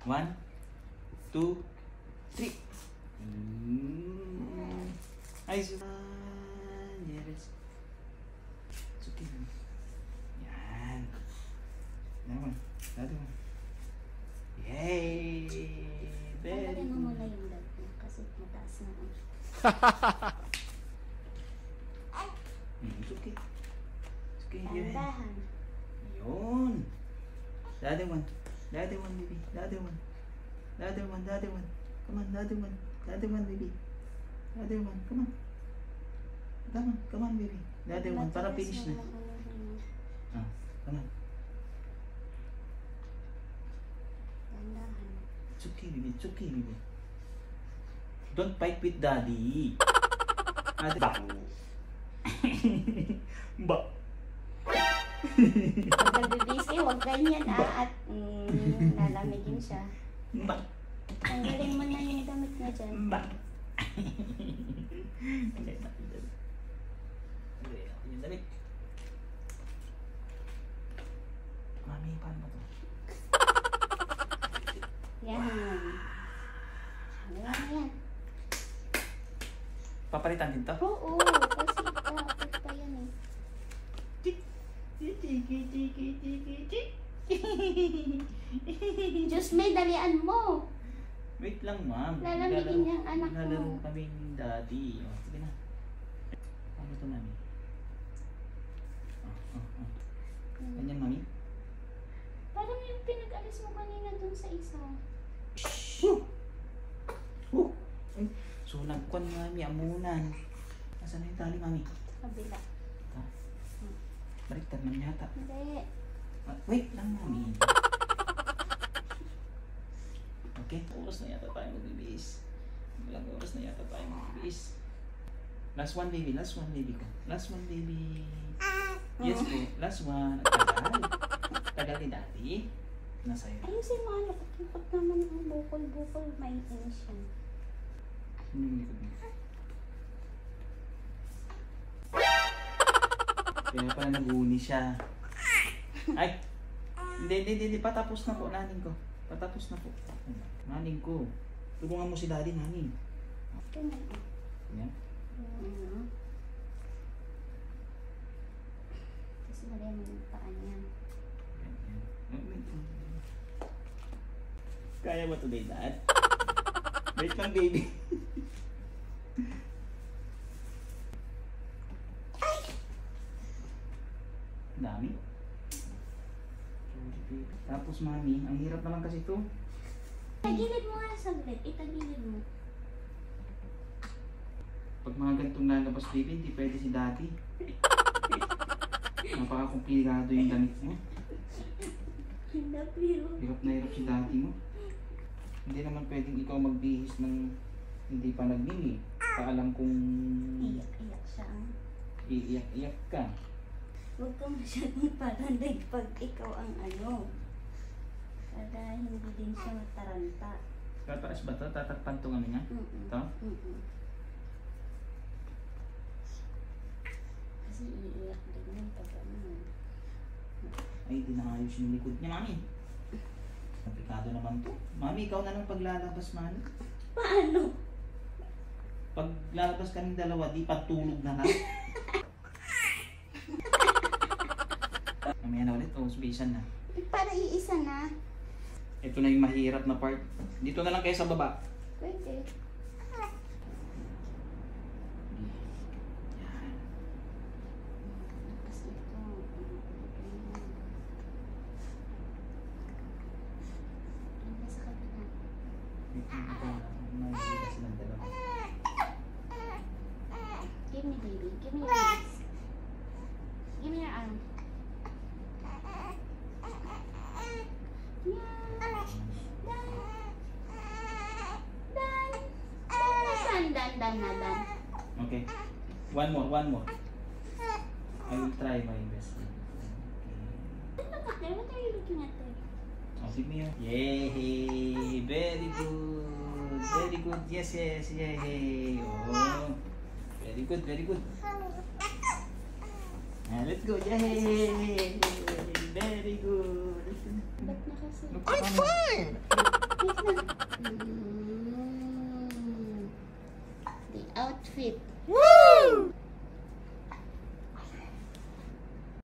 1, 2, 3. Ay, yes. Suki. Yan. Naman. Dati mo. Yay! Tanggalin mo muna yung dad mo kasi mataas na ako. Suki. Suki, yun. Tandahan. Yun. Daddy one. Daddy one, baby. Daddy one. Daddy one, daddy one. Come on, daddy one. Daddy one, baby. Daddy one, come on. Come on, baby. Daddy one, para finish na. Ah, come on. Tandahan. It's okay, baby. It's okay, baby. Don't fight with daddy. Ba. Ba. Pag nagbibisi, huwag ganyan at lalamigin siya. Ba. Tanggalin mo na yung damit niya dyan. Ba. Yung damit. Mami, paano ba to? Yan. Yan. Papalitan din to? Oo, kasi dapat pa yan eh. Diyos, may dalian mo. Wait lang, ma'am. Lalamigin niya ang anak mo. Lalaro kami ni daddy. O, sige na. Paano ito, mami? Ganyan, mami? Parang yung pinag-alis mo kanina dun sa isa. Ay, sulagkwan, mami. Amunan. Nasaan na yung tali, mami? Kabila. Ha? Baliktad man yata. Hindi. Wait lang, mami. Okay, oras na yata tayo magbibis. Ilang oras na yata tayo magbibis. Last one, baby. Last one, baby ko. Last one, baby. Yes po. Last one. Tagal. Tagal ni daddy. Nasa'yo. Ayusin mo ano, pakipot naman ang bukol-bukol, may inis yan. Sino yung likod mo? Kaya pala nag-uuni siya. Ay! Hindi. Patapos na po, naning ko. Patapos na po. Naning ko. Tulungan mo si daddy, naning. Ganyan. Yan. Kasi wala yung paa niya. Kaya ba today, dad? Wait lang, baby. Dami. Tapos, mami, ang hirap naman kasi ito. Itagilid mo nga saglit. Itagilid mo. Pag mga ganitong lalabas, baby, hindi pwede si daddy. Napaka-komplikado yung damit mo. Hirap na hirap si daddy mo. Hindi naman pwedeng ikaw magbihis ng hindi pa nagmini. Paalam kung Iyak-iyak siya. iiyak-iyak ka. Huwag ka masyadong parandag pag ikaw ang ano. Para hindi din siya mataranta. Tataas ba ito? Tatakpan itong ano niya? Ito? Kasi iiyak din yung pag ano. Ay, di naayos yung likod niya, mami. Komplikado naman to. Mami, ikaw na lang paglalabas, mami. Paano? Pag lalabas kaming dalawa, di pagtulog na lang. Mamaya na ulit, bisan na. Para iisa na. Ito na yung mahirap na part. Dito na lang kayo sa baba. Pwede. Kasi ito. Ano sa kabila? Dito na kayo. Mahirap silang dalawa. Give me baby. Give me your arms. Give me your arm. Dan. Okay. One more. I will try my best. Okay. What are you looking at there? Oh, give me your... Yay! Very good. Yes. Yay! Oh. Very good. Let's go. Yay! Very good. Ba't na kasi? I'm fine! outfit. Woo!